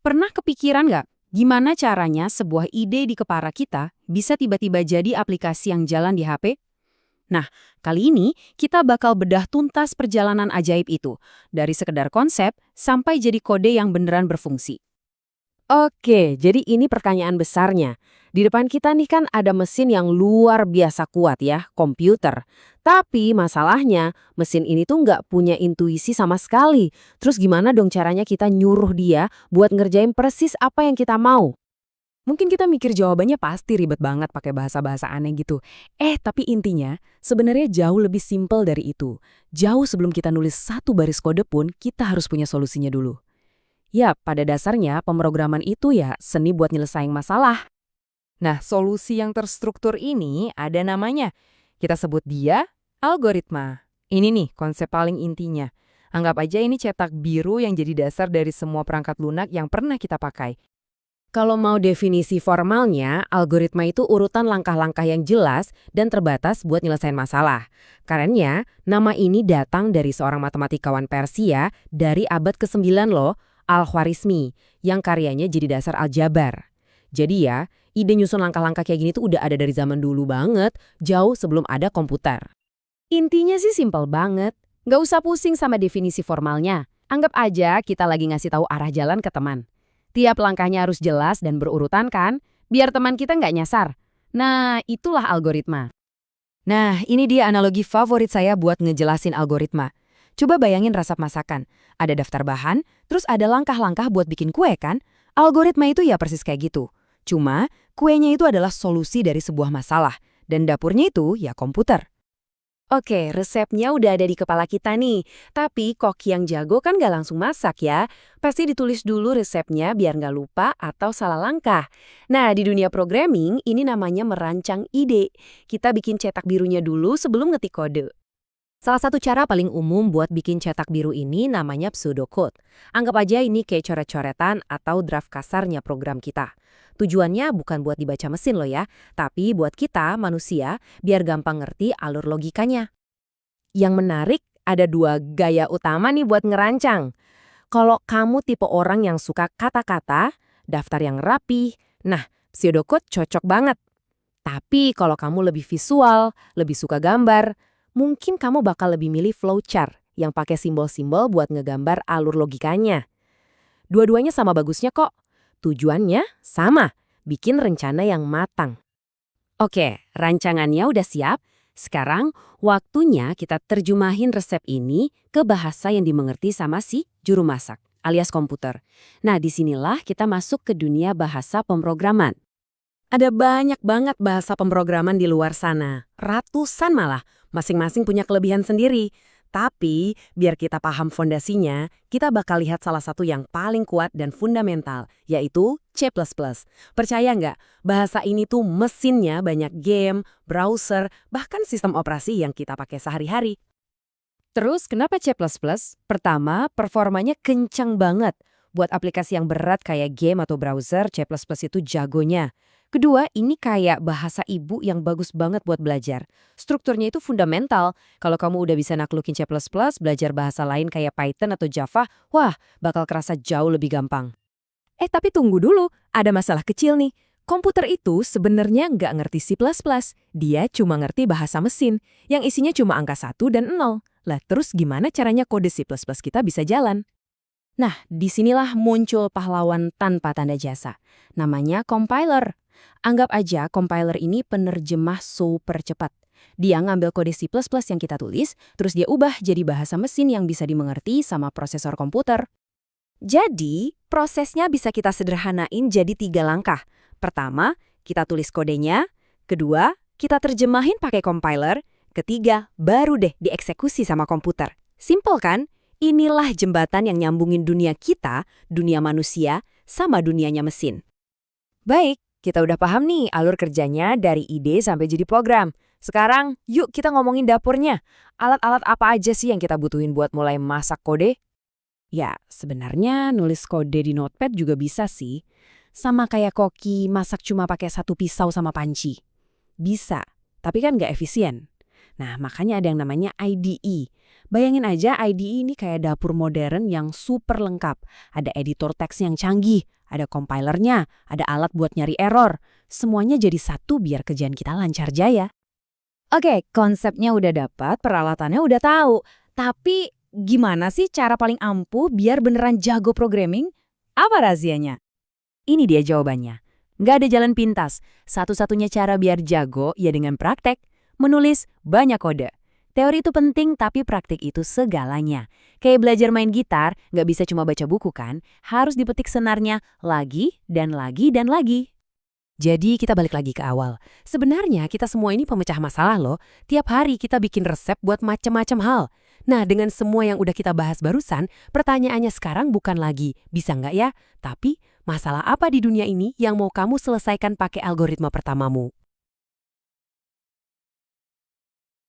Pernah kepikiran nggak gimana caranya sebuah ide di kepala kita bisa tiba-tiba jadi aplikasi yang jalan di HP? Nah, kali ini kita bakal bedah tuntas perjalanan ajaib itu, dari sekedar konsep sampai jadi kode yang beneran berfungsi. Oke, jadi ini pertanyaan besarnya. Di depan kita nih kan ada mesin yang luar biasa kuat ya, komputer. Tapi masalahnya, mesin ini tuh nggak punya intuisi sama sekali. Terus gimana dong caranya kita nyuruh dia buat ngerjain persis apa yang kita mau? Mungkin kita mikir jawabannya pasti ribet banget pakai bahasa-bahasa aneh gitu. Tapi intinya sebenarnya jauh lebih simpel dari itu. Jauh sebelum kita nulis satu baris kode pun, kita harus punya solusinya dulu. Ya, pada dasarnya pemrograman itu ya seni buat nyelesain masalah. Nah, solusi yang terstruktur ini ada namanya. Kita sebut dia algoritma. Ini nih konsep paling intinya. Anggap aja ini cetak biru yang jadi dasar dari semua perangkat lunak yang pernah kita pakai. Kalau mau definisi formalnya, algoritma itu urutan langkah-langkah yang jelas dan terbatas buat nyelesain masalah. Karena nama ini datang dari seorang matematikawan Persia dari abad ke-9 loh, Al-Khwarizmi, yang karyanya jadi dasar aljabar. Jadi ya, ide nyusun langkah-langkah kayak gini tuh udah ada dari zaman dulu banget, jauh sebelum ada komputer. Intinya sih simpel banget. Nggak usah pusing sama definisi formalnya. Anggap aja kita lagi ngasih tahu arah jalan ke teman. Tiap langkahnya harus jelas dan berurutan kan, biar teman kita nggak nyasar. Nah, itulah algoritma. Nah, ini dia analogi favorit saya buat ngejelasin algoritma. Coba bayangin resep masakan. Ada daftar bahan, terus ada langkah-langkah buat bikin kue kan? Algoritma itu ya persis kayak gitu. Cuma, kuenya itu adalah solusi dari sebuah masalah. Dan dapurnya itu ya komputer. Oke, resepnya udah ada di kepala kita nih. Tapi koki yang jago kan gak langsung masak ya. Pasti ditulis dulu resepnya biar nggak lupa atau salah langkah. Nah, di dunia programming ini namanya merancang ide. Kita bikin cetak birunya dulu sebelum ngetik kode. Salah satu cara paling umum buat bikin cetak biru ini namanya pseudocode. Anggap aja ini kayak coret-coretan atau draft kasarnya program kita. Tujuannya bukan buat dibaca mesin loh ya, tapi buat kita, manusia, biar gampang ngerti alur logikanya. Yang menarik, ada dua gaya utama nih buat ngerancang. Kalau kamu tipe orang yang suka kata-kata, daftar yang rapi, nah, pseudocode cocok banget. Tapi kalau kamu lebih visual, lebih suka gambar, mungkin kamu bakal lebih milih flowchart yang pakai simbol-simbol buat ngegambar alur logikanya. Dua-duanya sama bagusnya kok. Tujuannya sama, bikin rencana yang matang. Oke, rancangannya udah siap. Sekarang waktunya kita terjemahin resep ini ke bahasa yang dimengerti sama si juru masak, alias komputer. Nah, disinilah kita masuk ke dunia bahasa pemrograman. Ada banyak banget bahasa pemrograman di luar sana, ratusan malah, masing-masing punya kelebihan sendiri. Tapi, biar kita paham fondasinya, kita bakal lihat salah satu yang paling kuat dan fundamental, yaitu C++. Percaya nggak? Bahasa ini tuh mesinnya banyak game, browser, bahkan sistem operasi yang kita pakai sehari-hari. Terus kenapa C++? Pertama, performanya kencang banget. Buat aplikasi yang berat kayak game atau browser, C++ itu jagonya. Kedua, ini kayak bahasa ibu yang bagus banget buat belajar. Strukturnya itu fundamental. Kalau kamu udah bisa naklukin C++, belajar bahasa lain kayak Python atau Java, wah, bakal kerasa jauh lebih gampang. Tapi tunggu dulu, ada masalah kecil nih. Komputer itu sebenarnya nggak ngerti C++. Dia cuma ngerti bahasa mesin, yang isinya cuma angka 1 dan 0. Lah, terus gimana caranya kode C++ kita bisa jalan? Nah, disinilah muncul pahlawan tanpa tanda jasa. Namanya compiler. Anggap aja compiler ini penerjemah super cepat. Dia ngambil kode C++ yang kita tulis, terus dia ubah jadi bahasa mesin yang bisa dimengerti sama prosesor komputer. Jadi, prosesnya bisa kita sederhanain jadi 3 langkah. Pertama, kita tulis kodenya. Kedua, kita terjemahin pakai compiler. Ketiga, baru deh dieksekusi sama komputer. Simple kan? Inilah jembatan yang nyambungin dunia kita, dunia manusia, sama dunianya mesin. Baik, kita udah paham nih alur kerjanya dari ide sampai jadi program. Sekarang, yuk kita ngomongin dapurnya. Alat-alat apa aja sih yang kita butuhin buat mulai masak kode? Ya, sebenarnya nulis kode di notepad juga bisa sih. Sama kayak koki masak cuma pakai satu pisau sama panci. Bisa, tapi kan nggak efisien. Nah, makanya ada yang namanya IDE. Bayangin aja IDE ini kayak dapur modern yang super lengkap. Ada editor teks yang canggih, ada compilernya, ada alat buat nyari error. Semuanya jadi satu biar kerjaan kita lancar jaya. Oke, konsepnya udah dapat, peralatannya udah tahu. Tapi gimana sih cara paling ampuh biar beneran jago programming? Apa rahasianya? Ini dia jawabannya. Nggak ada jalan pintas. Satu-satunya cara biar jago ya dengan praktek. Menulis banyak kode. Teori itu penting, tapi praktik itu segalanya. Kayak belajar main gitar, nggak bisa cuma baca buku kan? Harus dipetik senarnya lagi dan lagi dan lagi. Jadi kita balik lagi ke awal. Sebenarnya kita semua ini pemecah masalah loh. Tiap hari kita bikin resep buat macam-macam hal. Nah, dengan semua yang udah kita bahas barusan, pertanyaannya sekarang bukan lagi bisa nggak ya? Tapi masalah apa di dunia ini yang mau kamu selesaikan pakai algoritma pertamamu?